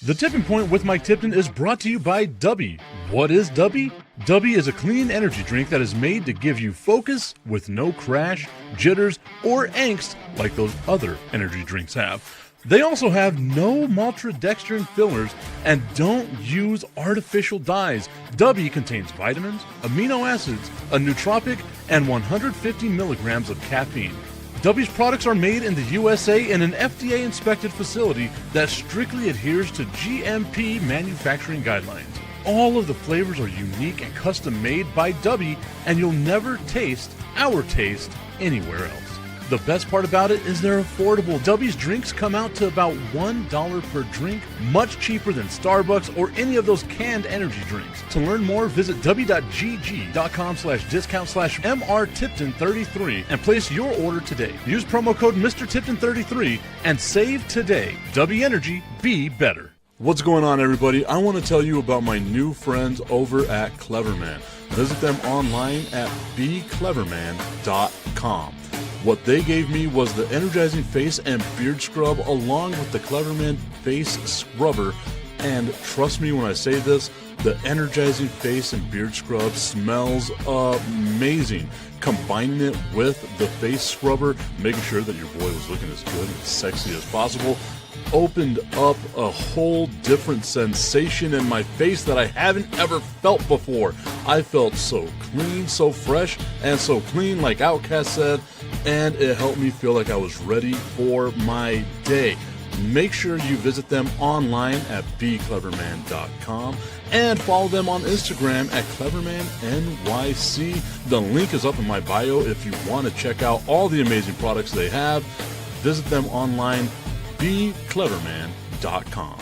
The Tipping Point with Mike Tipton is brought to you by Dubby. What is Dubby? Dubby is a clean energy drink that is made to give you focus with no crash, jitters, or angst like those other energy drinks have. They also have no maltodextrin fillers and don't use artificial dyes. Dubby contains vitamins, amino acids, a nootropic, and 150 milligrams of caffeine. Dubby's products are made in the USA in an FDA-inspected facility that strictly adheres to GMP manufacturing guidelines. All of the flavors are unique and custom-made by Dubby, and you'll never taste our taste anywhere else. The best part about it is they're affordable. Dubby's drinks come out to about $1 per drink, much cheaper than Starbucks or any of those canned energy drinks. To learn more, visit w.gg.com/discount/MRTipton33 and place your order today. Use promo code MrTipton33 and save today. Dubby Energy, be better. What's going on, everybody? I want to tell you about my new friends over at Cleverman. Visit them online at becleverman.com. What they gave me was the energizing face and beard scrub along with the Cleverman face scrubber. And trust me when I say this, the energizing face and beard scrub smells amazing. Combining it with the face scrubber, making sure that your boy was looking as good and sexy as possible, opened up a whole different sensation in my face that I haven't ever felt before. I felt so clean, so fresh, and so clean, like Outcast said, and it helped me feel like I was ready for my day. Make sure you visit them online at becleverman.com and follow them on Instagram at clevermannyc. The link is up in my bio if you want to check out all the amazing products they have. Visit them online, becleverman.com.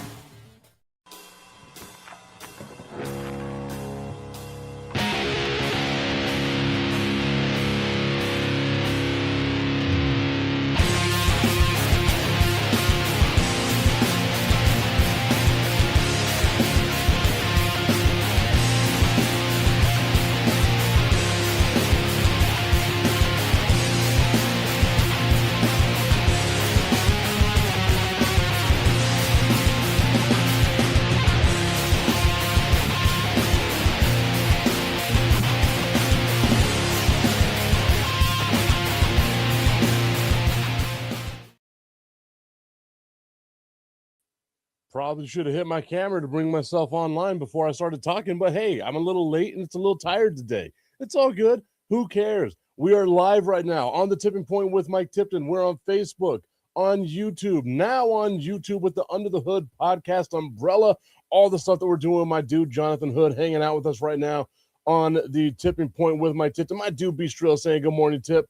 Probably should have hit my camera to bring myself online before I started talking, but hey, I'm a little late and it's a little tired today. It's all good. Who cares? We are live right now on the Tipping Point with Mike Tipton. We're on Facebook, on YouTube, now on YouTube with the Under the Hood podcast umbrella, all the stuff that we're doing with my dude, Jonathan Hood, hanging out with us right now on the Tipping Point with Mike Tipton. My dude, B. Strill, saying good morning, Tip.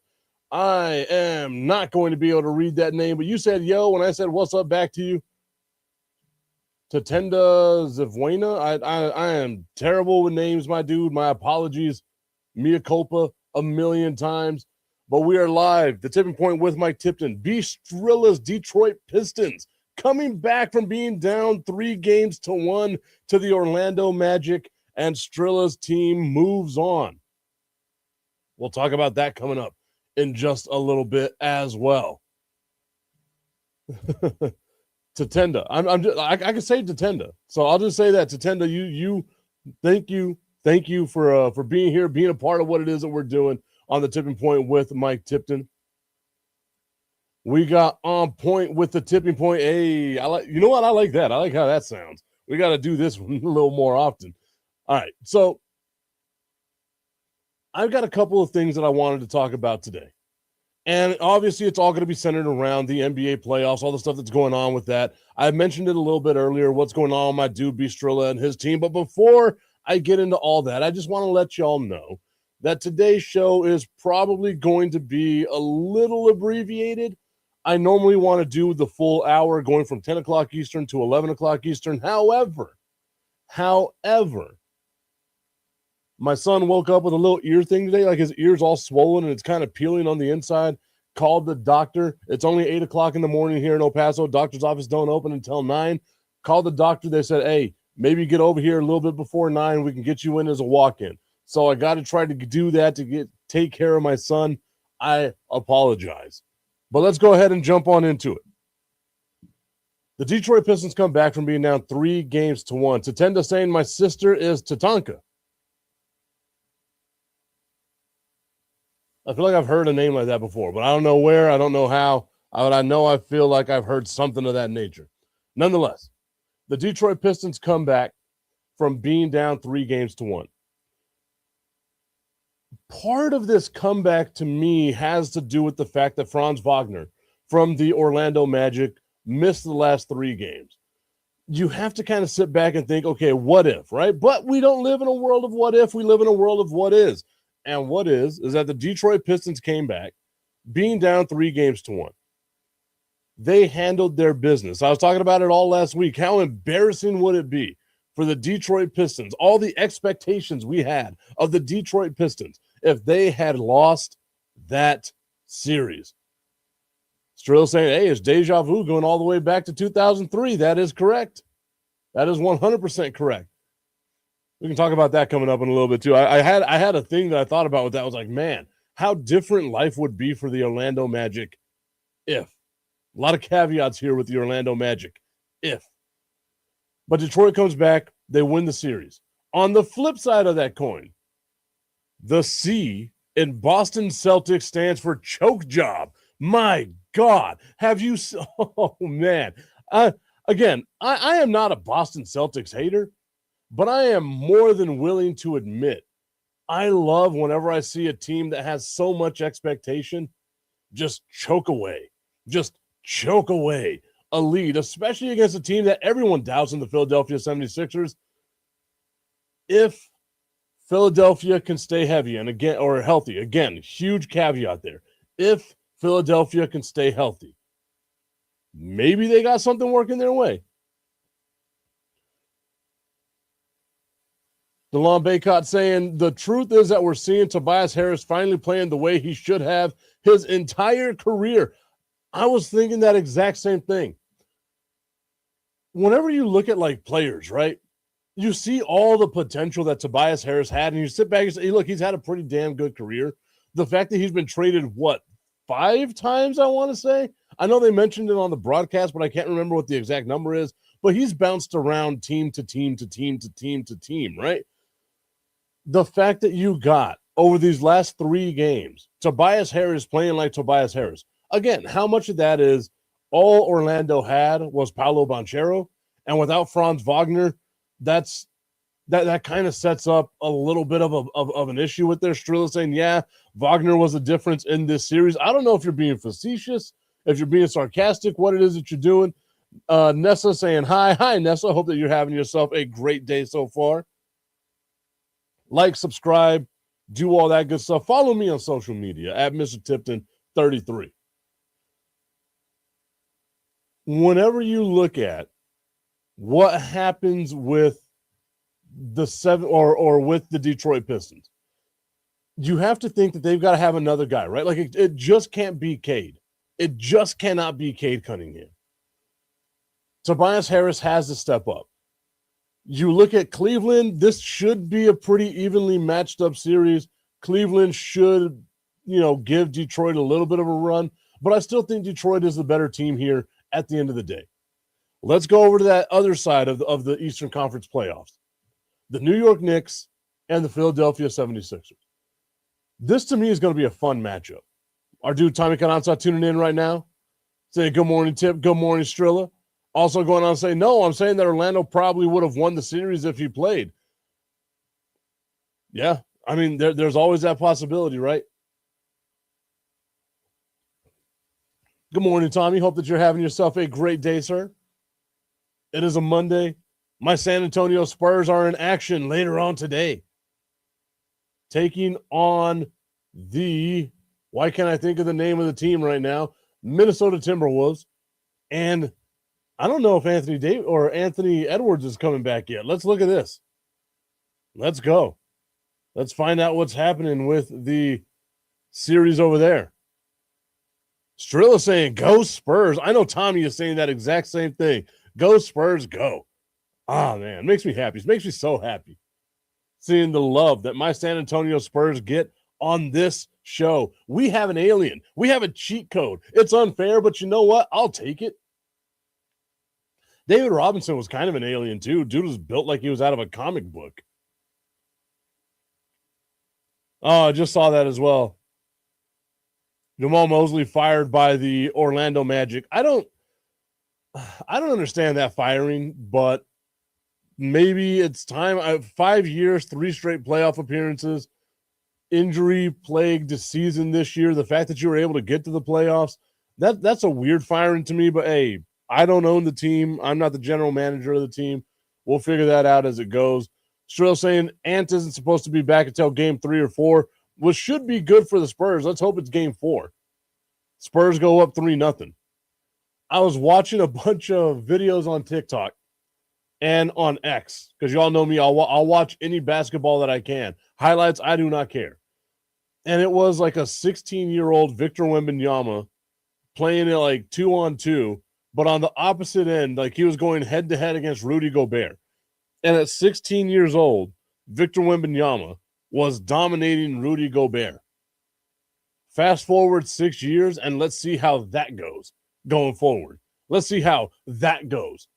I am not going to be able to read that name, but you said yo when I said what's up back to you. Tatenda Zivwena. I am terrible with names, my dude. My apologies. Mea culpa a million times. But we are live. The Tipping Point with Mike Tipton. B. Strilla's Detroit Pistons coming back from being down 3-1 to the Orlando Magic, and Strilla's team moves on. We'll talk about that coming up in just a little bit as well. Tatenda. I can say Tatenda. So I'll just say that Tatenda, you thank you for being here, being a part of what it is that we're doing on the Tipping Point with Mike Tipton. We got on point with the Tipping Point. Hey, you know what? I like that. I like how that sounds. We got to do this one a little more often. All right. So I've got a couple of things that I wanted to talk about today. And obviously, it's all going to be centered around the NBA playoffs, all the stuff that's going on with that. I mentioned it a little bit earlier, what's going on with my dude, Bistrilla, and his team. But before I get into all that, I just want to let y'all know that today's show is probably going to be a little abbreviated. I normally want to do the full hour going from 10 o'clock Eastern to 11 o'clock Eastern. However, my son woke up with a little ear thing today, like his ear's all swollen and it's kind of peeling on the inside. Called the doctor. It's only 8 o'clock in the morning here in El Paso. Doctor's office don't open until 9. Called the doctor. They said, hey, maybe get over here a little bit before 9. We can get you in as a walk-in. So I got to try to do that to take care of my son. I apologize. But let's go ahead and jump on into it. The Detroit Pistons come back from being down 3-1. Tatenda saying my sister is Tatanka. I feel like I've heard a name like that before, but I don't know where, I don't know how. I feel like I've heard something of that nature. Nonetheless, the Detroit Pistons come back from being down 3-1. Part of this comeback to me has to do with the fact that Franz Wagner from the Orlando Magic missed the last 3 games. You have to kind of sit back and think, okay, what if, right? But we don't live in a world of what if. We live in a world of what is. And what is that the Detroit Pistons came back being down 3-1. They handled their business. I was talking about it all last week. How embarrassing would it be for the Detroit Pistons, all the expectations we had of the Detroit Pistons, if they had lost that series? Strill saying, hey, it's deja vu going all the way back to 2003. That is correct. That is 100% correct. We can talk about that coming up in a little bit too. I had a thing that I thought about with that. I was like, man, how different life would be for the Orlando Magic if. A lot of caveats here with the Orlando Magic. If. But Detroit comes back, they win the series. On the flip side of that coin, the C in Boston Celtics stands for choke job. My God, have you? Oh, man. Again, I am not a Boston Celtics hater, but I am more than willing to admit I love whenever I see a team that has so much expectation just choke away a lead, especially against a team that everyone doubts in the Philadelphia 76ers. If Philadelphia can stay healthy, again, huge caveat there. If Philadelphia can stay healthy, maybe they got something working their way. DeLon Baycott saying, the truth is that we're seeing Tobias Harris finally playing the way he should have his entire career. I was thinking that exact same thing. Whenever you look at like players, right, you see all the potential that Tobias Harris had, and you sit back and say, hey, look, he's had a pretty damn good career. The fact that he's been traded, 5 times, I want to say? I know they mentioned it on the broadcast, but I can't remember what the exact number is. But he's bounced around team to team to team to team to team, right? The fact that you got, over these last 3 games, Tobias Harris playing like Tobias Harris. Again, how much of that is all Orlando had was Paolo Banchero, and without Franz Wagner, that kind of sets up a little bit of an issue with their Strilla saying, yeah, Wagner was a difference in this series. I don't know if you're being facetious, if you're being sarcastic, what it is that you're doing. Nessa saying, hi, Nessa. Hope that you're having yourself a great day so far. Like, subscribe, do all that good stuff. Follow me on social media at Mr. Tipton 33. Whenever you look at what happens with the 7 or with the Detroit Pistons, you have to think that they've got to have another guy, right? Like it just can't be Cade. It just cannot be Cade Cunningham. Tobias Harris has to step up. You look at Cleveland, this should be a pretty evenly matched up series. Cleveland should, give Detroit a little bit of a run, but I still think Detroit is the better team here at the end of the day. Let's go over to that other side of the Eastern Conference playoffs. The New York Knicks and the Philadelphia 76ers. This, to me, is going to be a fun matchup. Our dude, Tommy Cananza, tuning in right now. Saying, good morning, Tip. Good morning, Strilla. Also going on to say, no, I'm saying that Orlando probably would have won the series if he played. Yeah, I mean, there's always that possibility, right? Good morning, Tommy. Hope that you're having yourself a great day, sir. It is a Monday. My San Antonio Spurs are in action later on today, taking on why can't I think of the name of the team right now? Minnesota Timberwolves. And I don't know if Anthony Edwards is coming back yet. Let's look at this. Let's go. Let's find out what's happening with the series over there. Strilla saying, go Spurs. I know Tommy is saying that exact same thing. Go Spurs, go. Ah, man, it makes me happy. It makes me so happy seeing the love that my San Antonio Spurs get on this show. We have an alien. We have a cheat code. It's unfair, but you know what? I'll take it. David Robinson was kind of an alien too. Dude was built like he was out of a comic book. Oh, I just saw that as well. Jamal Mosley fired by the Orlando Magic. I don't understand that firing, but maybe it's time. 5 years, 3 straight playoff appearances, injury-plagued season this year. The fact that you were able to get to the playoffs, that's a weird firing to me. But, hey, I don't own the team. I'm not the general manager of the team. We'll figure that out as it goes. Stroud saying Ant isn't supposed to be back until game 3 or 4, which should be good for the Spurs. Let's hope it's game 4. Spurs go up 3-0. I was watching a bunch of videos on TikTok and on X, because y'all know me, I'll watch any basketball that I can. Highlights, I do not care. And it was like a 16-year-old Victor Wembanyama playing it like 2-on-2, but on the opposite end, like he was going head-to-head against Rudy Gobert. And at 16 years old, Victor Wembanyama was dominating Rudy Gobert. Fast forward 6 years, and let's see how that goes going forward. Let's see how that goes.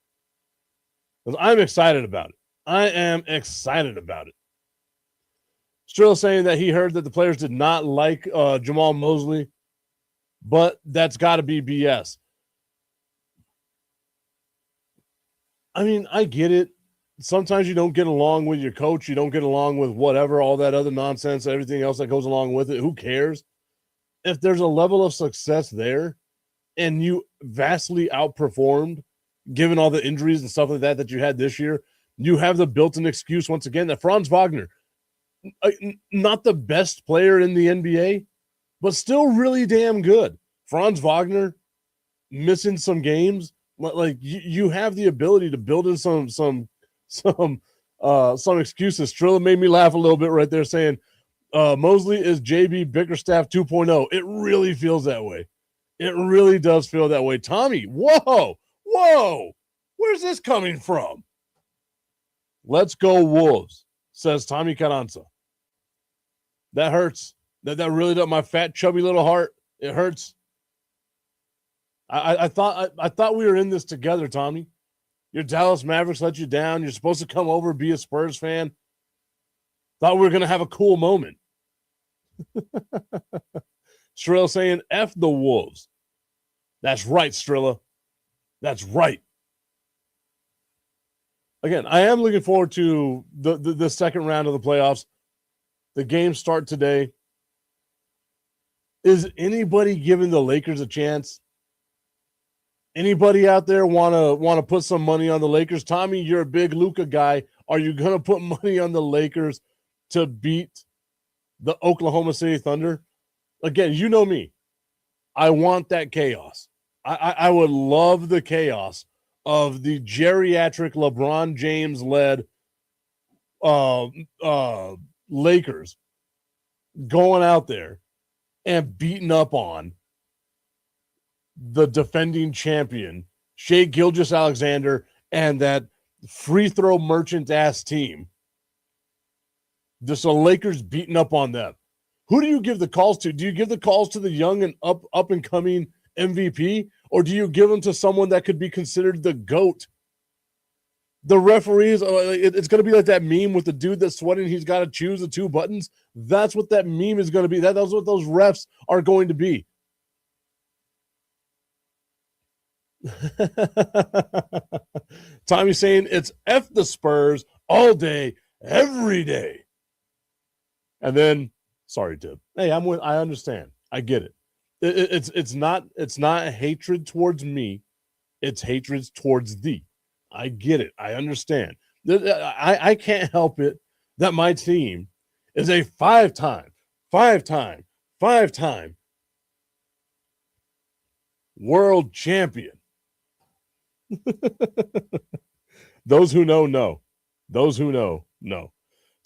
Because I'm excited about it. I am excited about it. Still saying that he heard that the players did not like Jamal Mosley, but that's got to be BS. I mean, I get it. Sometimes you don't get along with your coach. You don't get along with whatever, all that other nonsense, everything else that goes along with it. Who cares? If there's a level of success there and you vastly outperformed, given all the injuries and stuff like that you had this year, you have the built-in excuse once again that Franz Wagner, not the best player in the NBA, but still really damn good. Franz Wagner missing some games, like you have the ability to build in some excuses. Trilla made me laugh a little bit right there, saying Mosley is JB Bickerstaff 2.0. It really feels that way. It really does feel that way. Tommy, whoa, where's this coming from? Let's go Wolves, says Tommy Carranza. That hurts. That really does. My fat, chubby little heart, it hurts. I thought we were in this together, Tommy. Your Dallas Mavericks let you down. You're supposed to come over, be a Spurs fan. Thought we were going to have a cool moment. Strilla saying, F the Wolves. That's right, Strilla. That's right. Again, I am looking forward to the second round of the playoffs. The games start today. Is anybody giving the Lakers a chance? Anybody out there want to put some money on the Lakers? Tommy, you're a big Luka guy. Are you going to put money on the Lakers to beat the Oklahoma City Thunder? Again, you know me. I want that chaos. I would love the chaos of the geriatric LeBron James-led Lakers going out there and beating up on the defending champion, Shai Gilgeous-Alexander, and that free throw merchant ass team. Just the Lakers beating up on them. Who do you give the calls to? Do you give the calls to the young and up and coming MVP, or do you give them to someone that could be considered the GOAT? The referees, it's going to be like that meme with the dude that's sweating. He's got to choose the 2 buttons. That's what that meme is going to be. That's what those refs are going to be. Tommy saying it's F the Spurs all day, every day. And then, sorry, Tib. Hey, I understand. I get it. It's not hatred towards me. It's hatred towards thee. I get it. I understand. I can't help it that my team is a five-time world champion. Those who know. Those who know.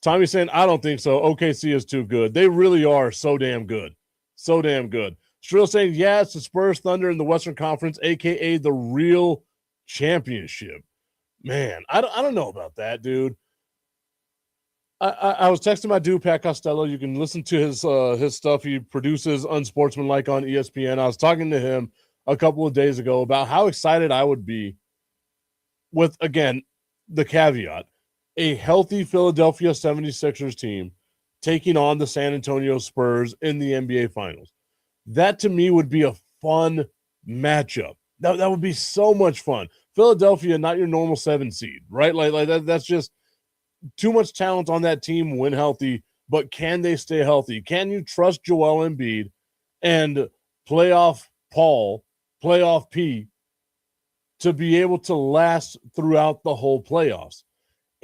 Tommy saying, I don't think so. OKC is too good. They really are so damn good. So damn good. Strill saying, yeah, it's the Spurs Thunder in the Western Conference, a.k.a. the real championship. Man, I don't know about that, dude. I was texting my dude, Pat Costello. You can listen to his stuff. He produces Unsportsmanlike on ESPN. I was talking to him a couple of days ago about how excited I would be with, again, the caveat, a healthy Philadelphia 76ers team taking on the San Antonio Spurs in the NBA Finals. That to me would be a fun matchup. That would be so much fun. Philadelphia, not your normal 7 seed, right? Like that's just too much talent on that team when healthy, but can they stay healthy? Can you trust Joel Embiid and playoff Paul, playoff P, to be able to last throughout the whole playoffs?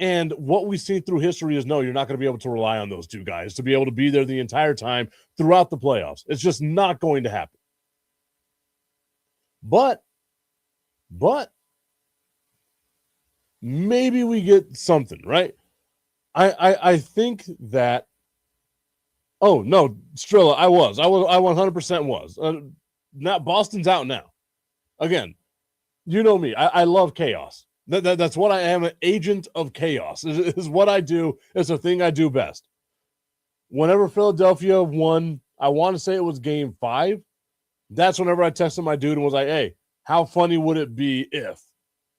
And what we've seen through history is no, you're not going to be able to rely on those two guys to be able to be there the entire time throughout the playoffs. It's just not going to happen. But maybe we get something, right? I think that. Oh no, Strilla, I 100% was. Not Boston's out now. Again, you know me. I love chaos. That's what I am, an agent of chaos. Is what I do. It's a thing I do best. Whenever Philadelphia won, I want to say it was game 5. That's whenever I texted my dude and was like, hey, how funny would it be if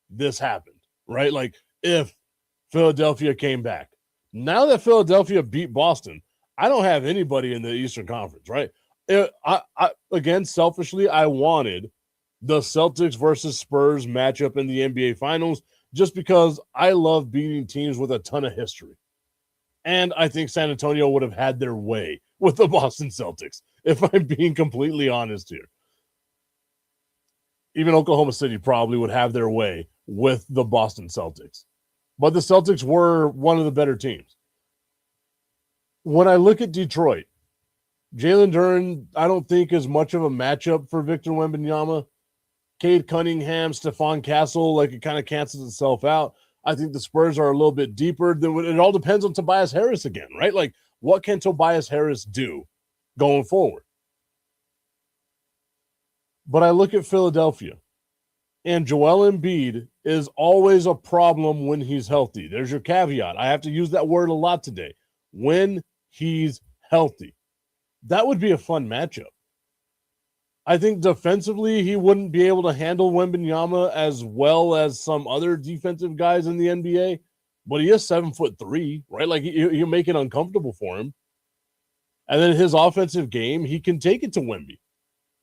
this happened, right? Like if Philadelphia came back. Now that Philadelphia beat Boston, I don't have anybody in the Eastern Conference, right? Again, selfishly, I wanted the Celtics versus Spurs matchup in the NBA Finals just because I love beating teams with a ton of history. And I think San Antonio would have had their way with the Boston Celtics, if I'm being completely honest here. Even Oklahoma City probably would have their way with the Boston Celtics. But the Celtics were one of the better teams. When I look at Detroit, Jalen Duren, I don't think is much of a matchup for Victor Wembanyama. Cade Cunningham, Stephon Castle, like it kind of cancels itself out. I think the Spurs are a little bit deeper. It all depends on Tobias Harris again, right? Like, what can Tobias Harris do going forward? But I look at Philadelphia, and Joel Embiid is always a problem when he's healthy. There's your caveat. I have to use that word a lot today. When he's healthy. That would be a fun matchup. I think defensively, he wouldn't be able to handle Wembanyama as well as some other defensive guys in the NBA, but he is 7'3", right? Like you make it uncomfortable for him. And then his offensive game, he can take it to Wemby,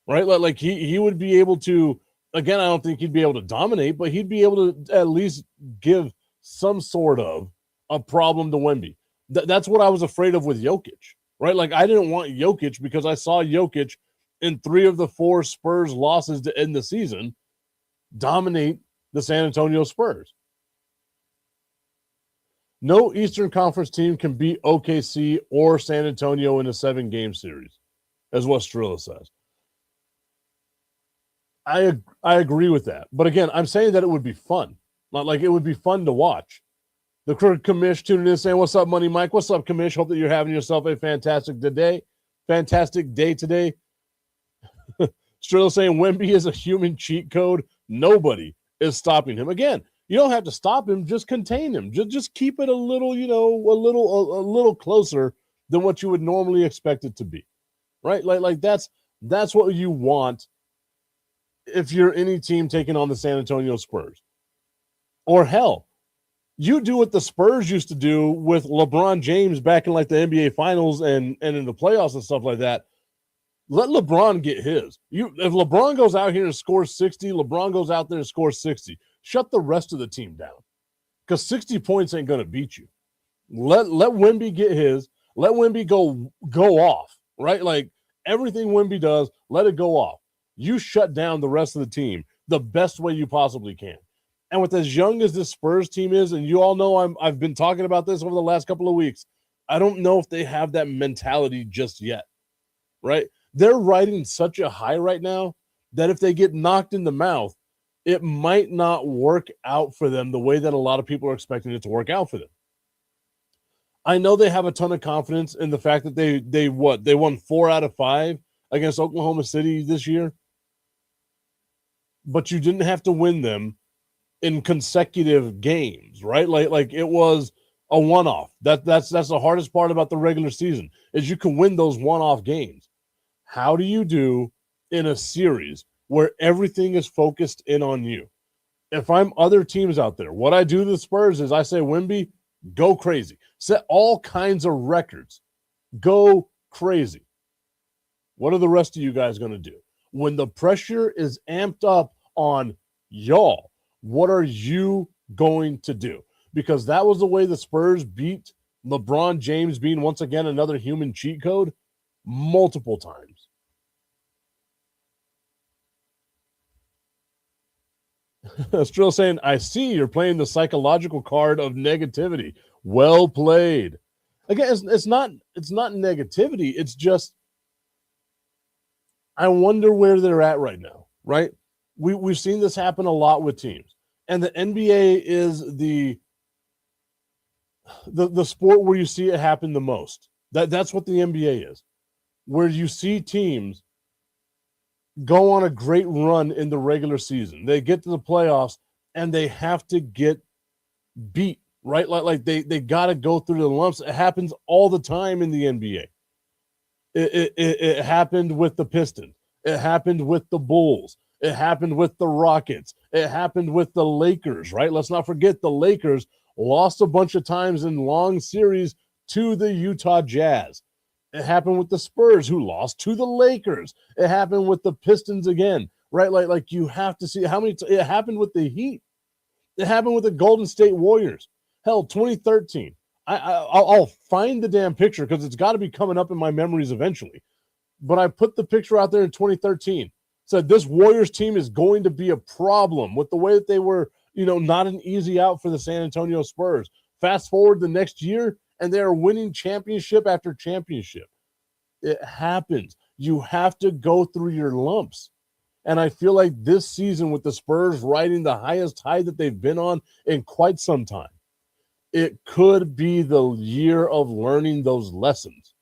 right? Like he would be able to, again, I don't think he'd be able to dominate, but he'd be able to at least give some sort of a problem to Wemby. That's what I was afraid of with Jokic, right? Like I didn't want Jokic because I saw Jokic in 3 of the 4 Spurs losses to end the season dominate the San Antonio Spurs. No Eastern Conference team can beat OKC or San Antonio in a 7-game series, is what Strilla says. I agree with that. But again, I'm saying that it would be fun. Not like it would be fun to watch. The Commish tuning in saying, what's up, Money Mike? What's up, Commish? Hope that you're having yourself a fantastic day. Fantastic day today. Strilla saying Wemby is a human cheat code. Nobody is stopping him. Again, you don't have to stop him, just contain him. Just keep it a little, a little closer than what you would normally expect it to be. Right? Like that's what you want if you're any team taking on the San Antonio Spurs. Or hell, you do what the Spurs used to do with LeBron James back in like the NBA Finals and in the playoffs and stuff like that. Let LeBron get his. If LeBron goes out here and scores 60, LeBron goes out there and scores 60. Shut the rest of the team down. Because 60 points ain't going to beat you. Let Wemby get his. Let Wemby go off, right? Like everything Wemby does, let it go off. You shut down the rest of the team the best way you possibly can. And with as young as this Spurs team is, and you all know I've been talking about this over the last couple of weeks, I don't know if they have that mentality just yet, right? They're riding such a high right now that if they get knocked in the mouth, it might not work out for them the way that a lot of people are expecting it to work out for them. I know they have a ton of confidence in the fact that they won 4 out of 5 against Oklahoma City this year, but you didn't have to win them in consecutive games, right? Like it was a one-off. That's the hardest part about the regular season is you can win those one-off games. How do you do in a series where everything is focused in on you? if I'm other teams out there, what I do to the Spurs is I say, Wemby, go crazy. Set all kinds of records. Go crazy. What are the rest of you guys going to do? When the pressure is amped up on y'all, what are you going to do? Because that was the way the Spurs beat LeBron James being once again another human cheat code multiple times. Strill saying, I see you're playing the psychological card of negativity. Well played. Again, it's not negativity. It's just I wonder where they're at right now, right? We've seen this happen a lot with teams. And the NBA is the sport where you see it happen the most. That's what the NBA is, where you see teams go on a great run in the regular season. They get to the playoffs and they have to get beat, right? Like they got to go through the lumps. It happens all the time in the NBA. It happened with the Pistons. It happened with the Bulls. It happened with the Rockets. It happened with the Lakers, right? Let's not forget the Lakers lost a bunch of times in long series to the Utah Jazz. It happened with the Spurs, who lost to the Lakers. It happened with the Pistons again, right? Like you have to see how many. It happened with the Heat. It happened with the Golden State Warriors. Hell, 2013. I'll find the damn picture because it's got to be coming up in my memories eventually. But I put the picture out there in 2013. Said this Warriors team is going to be a problem with the way that they were, not an easy out for the San Antonio Spurs. Fast forward the next year, and they are winning championship after championship. It happens. You have to go through your lumps. And I feel like this season with the Spurs riding the highest high that they've been on in quite some time, it could be the year of learning those lessons.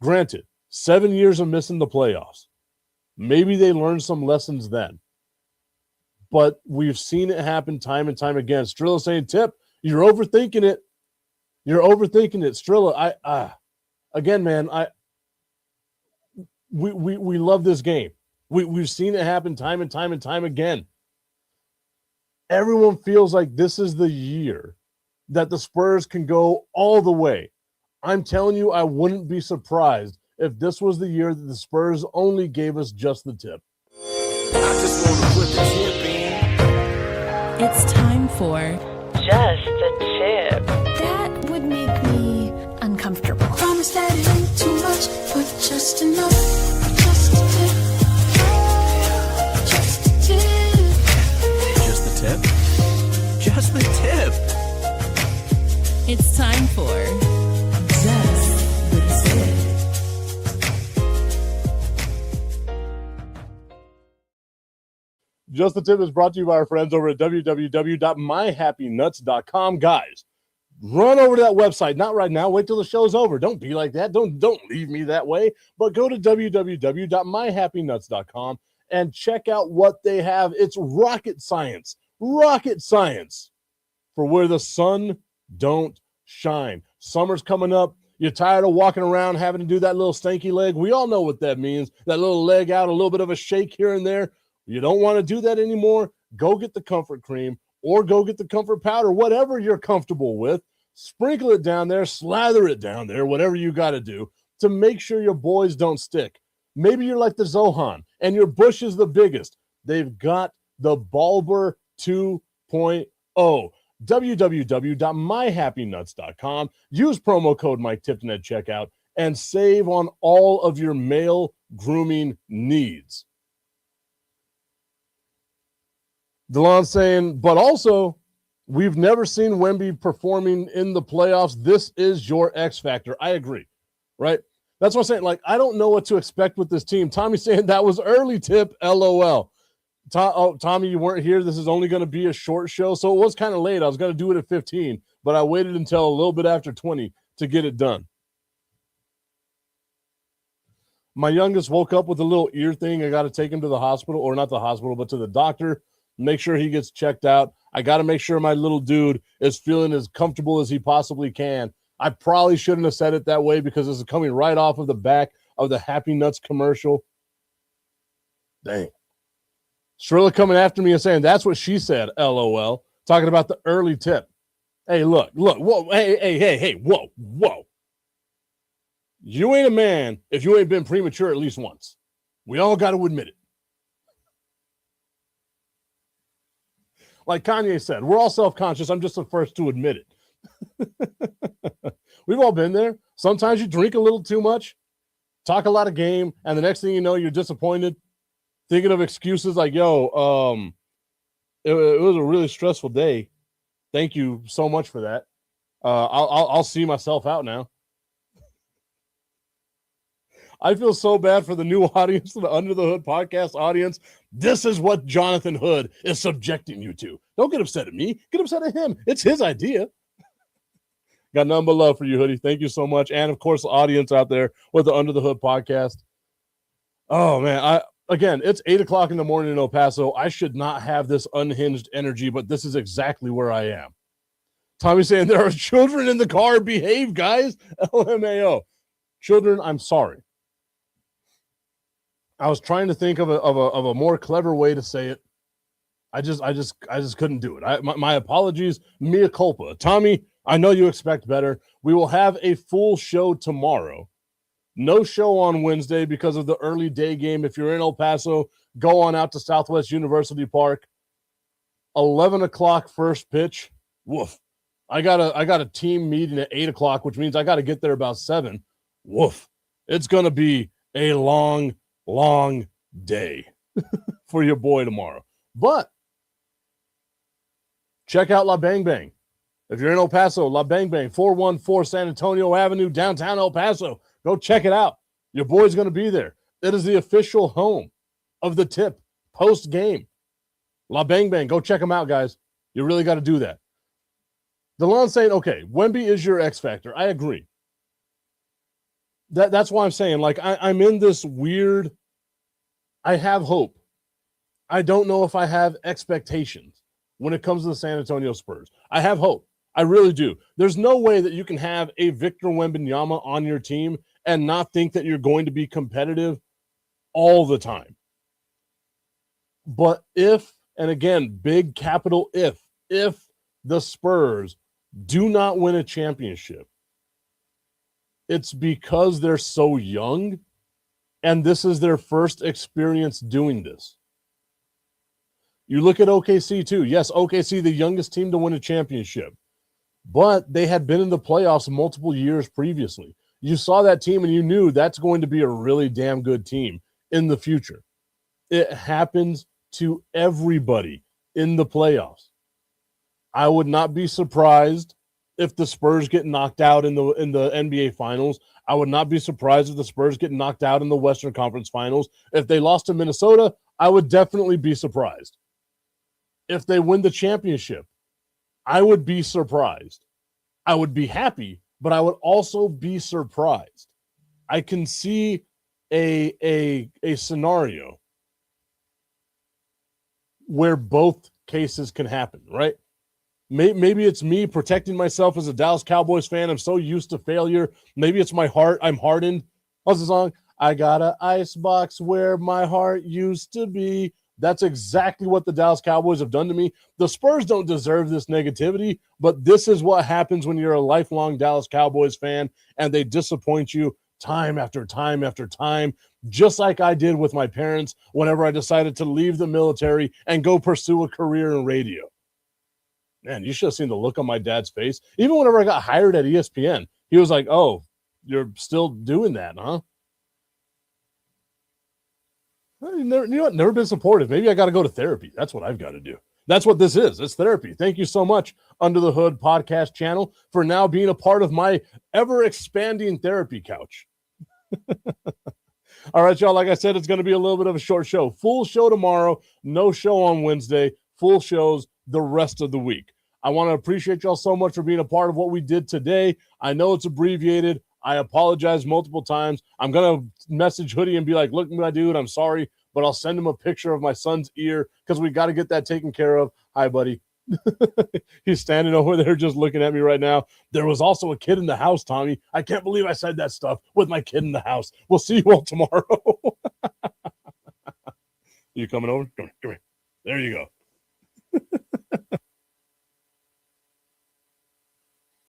Granted, 7 years of missing the playoffs. Maybe they learned some lessons then. But we've seen it happen time and time again. Strilla saying, Tip, you're overthinking it. You're overthinking it. Strilla, again, man, we love this game. We've seen it happen time and time and time again. Everyone feels like this is the year that the Spurs can go all the way. I'm telling you, I wouldn't be surprised if this was the year that the Spurs only gave us just the tip. I just want to put the tip in. It's time for Just the Tip. That would make me uncomfortable. Promise that it ain't too much, but just enough. Just a tip. Just a tip. Just the tip. Just the tip. It's time for Just the Tip. Just the Tip is brought to you by our friends over at www.myhappynuts.com. Guys, run over to that website. Not right now. Wait till the show's over. Don't be like that. Don't leave me that way. But go to www.myhappynuts.com and check out what they have. It's rocket science. Rocket science for where the sun don't shine. Summer's coming up. You're tired of walking around having to do that little stanky leg. We all know what that means. That little leg out, a little bit of a shake here and there. You don't want to do that anymore. Go get the comfort cream or go get the comfort powder, whatever you're comfortable with. Sprinkle it down there, slather it down there, whatever you got to do to make sure your boys don't stick. Maybe you're like the Zohan and your bush is the biggest. They've got the Bulber 2.0. www.myhappynuts.com. Use promo code Mike Tipton at checkout and save on all of your male grooming needs. DeLon saying, but also, we've never seen Wemby performing in the playoffs. This is your X factor. I agree, right? That's what I'm saying. Like, I don't know what to expect with this team. Tommy saying that was early tip, LOL. Tommy, you weren't here. This is only going to be a short show, so it was kind of late. I was going to do it at 15, but I waited until a little bit after 20 to get it done. My youngest woke up with a little ear thing. I got to take him to the hospital, or not the hospital, but to the doctor. Make sure he gets checked out. I got to make sure my little dude is feeling as comfortable as he possibly can. I probably shouldn't have said it that way because this is coming right off of the back of the Happy Nuts commercial. Dang. Strilla coming after me and saying, that's what she said, LOL. Talking about the early tip. Hey, look, whoa, hey, whoa. You ain't a man if you ain't been premature at least once. We all got to admit it. Like Kanye said, we're all self-conscious. I'm just the first to admit it. We've all been there. Sometimes you drink a little too much, talk a lot of game, and the next thing you know, you're disappointed, thinking of excuses like, yo, it was a really stressful day. Thank you so much for that. I'll see myself out now. I feel so bad for the new audience, the Under the Hood podcast audience. This is what Jonathan Hood is subjecting you to. Don't get upset at me. Get upset at him. It's his idea. Got nothing but love for you, Hoodie. Thank you so much. And, of course, the audience out there with the Under the Hood podcast. Oh, man. Again, it's 8 o'clock in the morning in El Paso. I should not have this unhinged energy, but this is exactly where I am. Tommy's saying there are children in the car. Behave, guys. LMAO. Children, I'm sorry. I was trying to think of a more clever way to say it. I just couldn't do it. My apologies. Mea culpa. Tommy, I know you expect better. We will have a full show tomorrow. No show on Wednesday because of the early day game. If you're in El Paso, go on out to Southwest University Park. 11 o'clock first pitch. Woof. I got a team meeting at 8 o'clock, which means I got to get there about 7. Woof. It's going to be a long day for your boy tomorrow. But check out La Bang Bang. If you're in El Paso, La Bang Bang, 414 San Antonio Avenue, downtown El Paso. Go check it out. Your boy's going to be there. It is the official home of the tip post-game. La Bang Bang. Go check them out, guys. You really got to do that. DeLon's saying, okay, Wemby is your X factor. I agree. That's why I'm saying, like, I'm in this weird, I have hope. I don't know if I have expectations when it comes to the San Antonio Spurs. I have hope. I really do. There's no way that you can have a Victor Wembanyama on your team and not think that you're going to be competitive all the time. But if, and again, big capital if the Spurs do not win a championship, it's because they're so young and this is their first experience doing this. You look at OKC too. Yes, OKC, the youngest team to win a championship, but they had been in the playoffs multiple years previously. You saw that team and you knew that's going to be a really damn good team in the future. It happens to everybody in the playoffs. I would not be surprised if the Spurs get knocked out in the NBA Finals. I would not be surprised if the Spurs get knocked out in the Western Conference Finals. If they lost to Minnesota, I would definitely be surprised. If they win the championship, I would be surprised. I would be happy, but I would also be surprised. I can see a scenario where both cases can happen, right? Maybe it's me protecting myself as a Dallas Cowboys fan. I'm so used to failure. Maybe it's my heart. I'm hardened. What's the song? I got an icebox where my heart used to be. That's exactly what the Dallas Cowboys have done to me. The Spurs don't deserve this negativity, but this is what happens when you're a lifelong Dallas Cowboys fan and they disappoint you time after time after time, just like I did with my parents whenever I decided to leave the military and go pursue a career in radio. Man, you should have seen the look on my dad's face. Even whenever I got hired at ESPN, he was like, oh, you're still doing that, huh? Well, never been supportive. Maybe I got to go to therapy. That's what I've got to do. That's what this is. It's therapy. Thank you so much, Under the Hood podcast channel, for now being a part of my ever-expanding therapy couch. All right, y'all. Like I said, it's going to be a little bit of a short show. Full show tomorrow. No show on Wednesday. Full shows the rest of the week. I want to appreciate y'all so much for being a part of what we did today. I know it's abbreviated. I apologize multiple times. I'm going to message Hoodie and be like, look, my dude, I'm sorry, but I'll send him a picture of my son's ear because we got to get that taken care of. Hi, buddy. He's standing over there just looking at me right now. There was also a kid in the house, Tommy. I can't believe I said that stuff with my kid in the house. We'll see you all tomorrow. You coming over? Come here. you go.